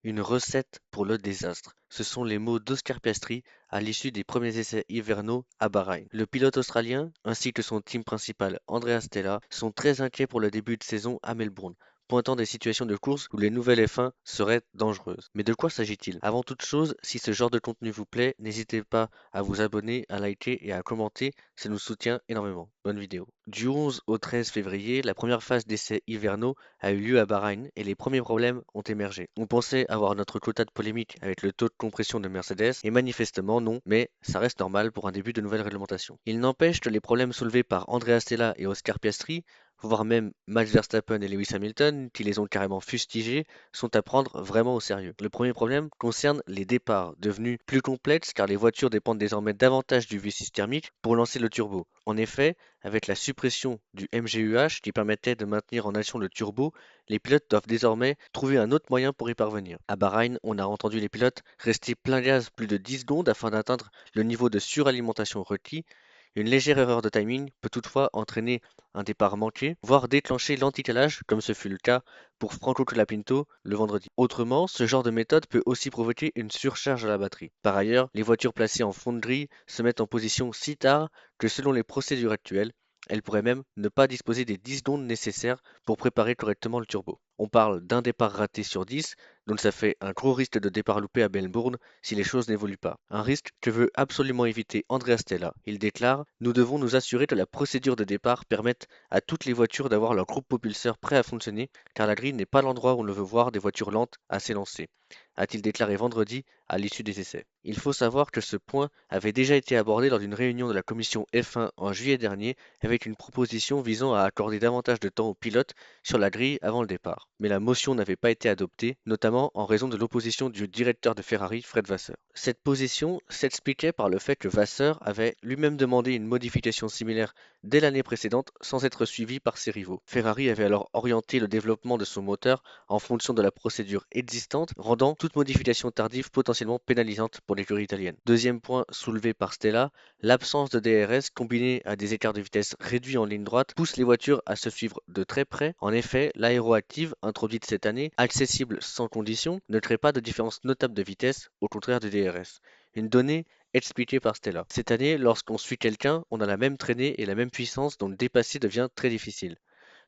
Une recette pour le désastre. Ce sont les mots d'Oscar Piastri à l'issue des premiers essais hivernaux à Bahreïn. Le pilote australien, ainsi que son team principal Andrea Stella, sont très inquiets pour le début de saison à Melbourne, pointant des situations de course où les nouvelles F1 seraient dangereuses. Mais de quoi s'agit-il? Avant toute chose, si ce genre de contenu vous plaît, n'hésitez pas à vous abonner, à liker et à commenter, ça nous soutient énormément. Bonne vidéo. Du 11 au 13 février, la première phase d'essais hivernaux a eu lieu à Bahreïn et les premiers problèmes ont émergé. On pensait avoir notre quota de polémique avec le taux de compression de Mercedes, et manifestement non, mais ça reste normal pour un début de nouvelle réglementation. Il n'empêche que les problèmes soulevés par Andrea Stella et Oscar Piastri, voire même Max Verstappen et Lewis Hamilton, qui les ont carrément fustigés, sont à prendre vraiment au sérieux. Le premier problème concerne les départs, devenus plus complexes car les voitures dépendent désormais davantage du V6 thermique pour lancer le turbo. En effet, avec la suppression du MGUH qui permettait de maintenir en action le turbo, les pilotes doivent désormais trouver un autre moyen pour y parvenir. À Bahreïn, on a entendu les pilotes rester plein gaz plus de 10 secondes afin d'atteindre le niveau de suralimentation requis. Une légère erreur de timing peut toutefois entraîner un départ manqué, voire déclencher l'anticalage, comme ce fut le cas pour Franco Colapinto le vendredi. Autrement, ce genre de méthode peut aussi provoquer une surcharge à la batterie. Par ailleurs, les voitures placées en fond de grille se mettent en position si tard que selon les procédures actuelles, elles pourraient même ne pas disposer des 10 secondes nécessaires pour préparer correctement le turbo. On parle d'un départ raté sur 10, donc ça fait un gros risque de départ loupé à Melbourne si les choses n'évoluent pas. Un risque que veut absolument éviter Andrea Stella. Il déclare: nous devons nous assurer que la procédure de départ permette à toutes les voitures d'avoir leur groupe propulseur prêt à fonctionner, car la grille n'est pas l'endroit où on veut voir des voitures lentes à s'élancer, a-t-il déclaré vendredi à l'issue des essais. Il faut savoir que ce point avait déjà été abordé lors d'une réunion de la commission F1 en juillet dernier avec une proposition visant à accorder davantage de temps aux pilotes sur la grille avant le départ. Mais la motion n'avait pas été adoptée, notamment en raison de l'opposition du directeur de Ferrari, Fred Vasseur. Cette position s'expliquait par le fait que Vasseur avait lui-même demandé une modification similaire dès l'année précédente sans être suivi par ses rivaux. Ferrari avait alors orienté le développement de son moteur en fonction de la procédure existante, rendant toute modification tardive potentiellement pénalisante pour l'écurie italienne. Deuxième point soulevé par Stella, l'absence de DRS combinée à des écarts de vitesse réduits en ligne droite pousse les voitures à se suivre de très près. En effet, l'aéroactive, introduite cette année, accessible sans condition, ne crée pas de différence notable de vitesse, au contraire du DRS. Une donnée expliquée par Stella. Cette année, lorsqu'on suit quelqu'un, on a la même traînée et la même puissance, donc le dépasser devient très difficile.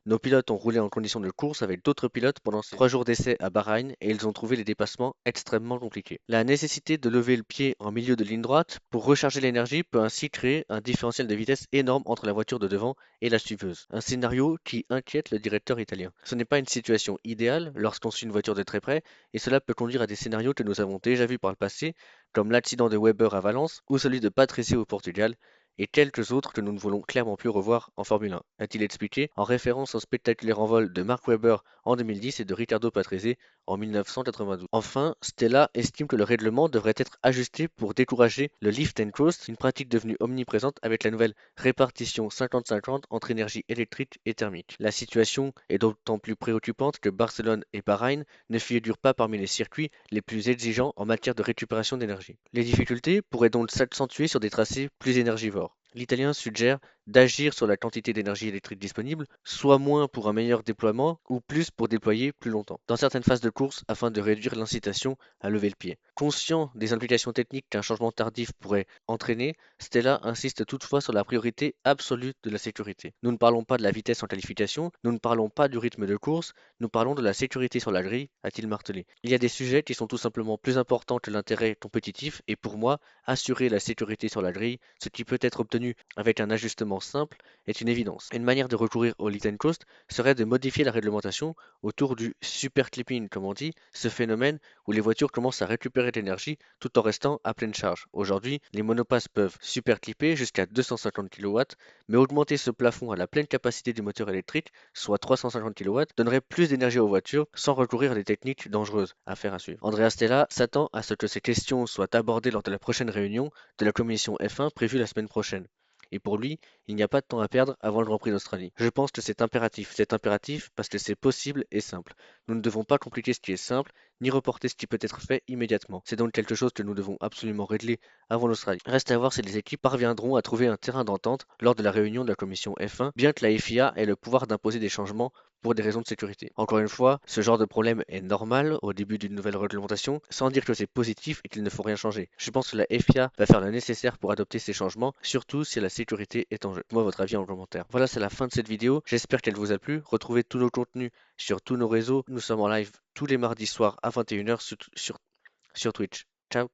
Nos pilotes ont roulé en conditions de course avec d'autres pilotes pendant ces 3 jours d'essai à Bahreïn et ils ont trouvé les dépassements extrêmement compliqués. La nécessité de lever le pied en milieu de ligne droite pour recharger l'énergie peut ainsi créer un différentiel de vitesse énorme entre la voiture de devant et la suiveuse. Un scénario qui inquiète le directeur italien. Ce n'est pas une situation idéale lorsqu'on suit une voiture de très près et cela peut conduire à des scénarios que nous avons déjà vus par le passé, comme l'accident de Weber à Valence ou celui de Patrese au Portugal, et quelques autres que nous ne voulons clairement plus revoir en Formule 1, a-t-il expliqué en référence au spectaculaire envol de Mark Webber en 2010 et de Riccardo Patrese en 1992. Enfin, Stella estime que le règlement devrait être ajusté pour décourager le lift and coast, une pratique devenue omniprésente avec la nouvelle répartition 50-50 entre énergie électrique et thermique. La situation est d'autant plus préoccupante que Barcelone et Bahreïn ne figurent pas parmi les circuits les plus exigeants en matière de récupération d'énergie. Les difficultés pourraient donc s'accentuer sur des tracés plus énergivores. L'Italien suggère d'agir sur la quantité d'énergie électrique disponible, soit moins pour un meilleur déploiement ou plus pour déployer plus longtemps, dans certaines phases de course afin de réduire l'incitation à lever le pied. Conscient des implications techniques qu'un changement tardif pourrait entraîner, Stella insiste toutefois sur la priorité absolue de la sécurité. Nous ne parlons pas de la vitesse en qualification, nous ne parlons pas du rythme de course, nous parlons de la sécurité sur la grille, a-t-il martelé. Il y a des sujets qui sont tout simplement plus importants que l'intérêt compétitif et pour moi, assurer la sécurité sur la grille, ce qui peut être obtenu avec un ajustement simple, est une évidence. Une manière de recourir au lift and coast serait de modifier la réglementation autour du super clipping, comme on dit, ce phénomène où les voitures commencent à récupérer de l'énergie tout en restant à pleine charge. Aujourd'hui, les monopasses peuvent super clipper jusqu'à 250 kW, mais augmenter ce plafond à la pleine capacité du moteur électrique, soit 350 kW, donnerait plus d'énergie aux voitures sans recourir à des techniques dangereuses. Affaire à suivre. Andrea Stella s'attend à ce que ces questions soient abordées lors de la prochaine réunion de la commission F1 prévue la semaine prochaine. Et pour lui, il n'y a pas de temps à perdre avant le Grand Prix d'Australie. Je pense que c'est impératif. C'est impératif parce que c'est possible et simple. Nous ne devons pas compliquer ce qui est simple, ni reporter ce qui peut être fait immédiatement. C'est donc quelque chose que nous devons absolument régler avant l'Australie. Reste à voir si les équipes parviendront à trouver un terrain d'entente lors de la réunion de la commission F1, bien que la FIA ait le pouvoir d'imposer des changements pour des raisons de sécurité. Encore une fois, ce genre de problème est normal au début d'une nouvelle réglementation, sans dire que c'est positif et qu'il ne faut rien changer. Je pense que la FIA va faire le nécessaire pour adopter ces changements, surtout si la sécurité est en jeu. Moi, votre avis en commentaire. Voilà, c'est la fin de cette vidéo. J'espère qu'elle vous a plu. Retrouvez tous nos contenus sur tous nos réseaux. Nous sommes en live tous les mardis soirs à 21h sur Twitch. Ciao!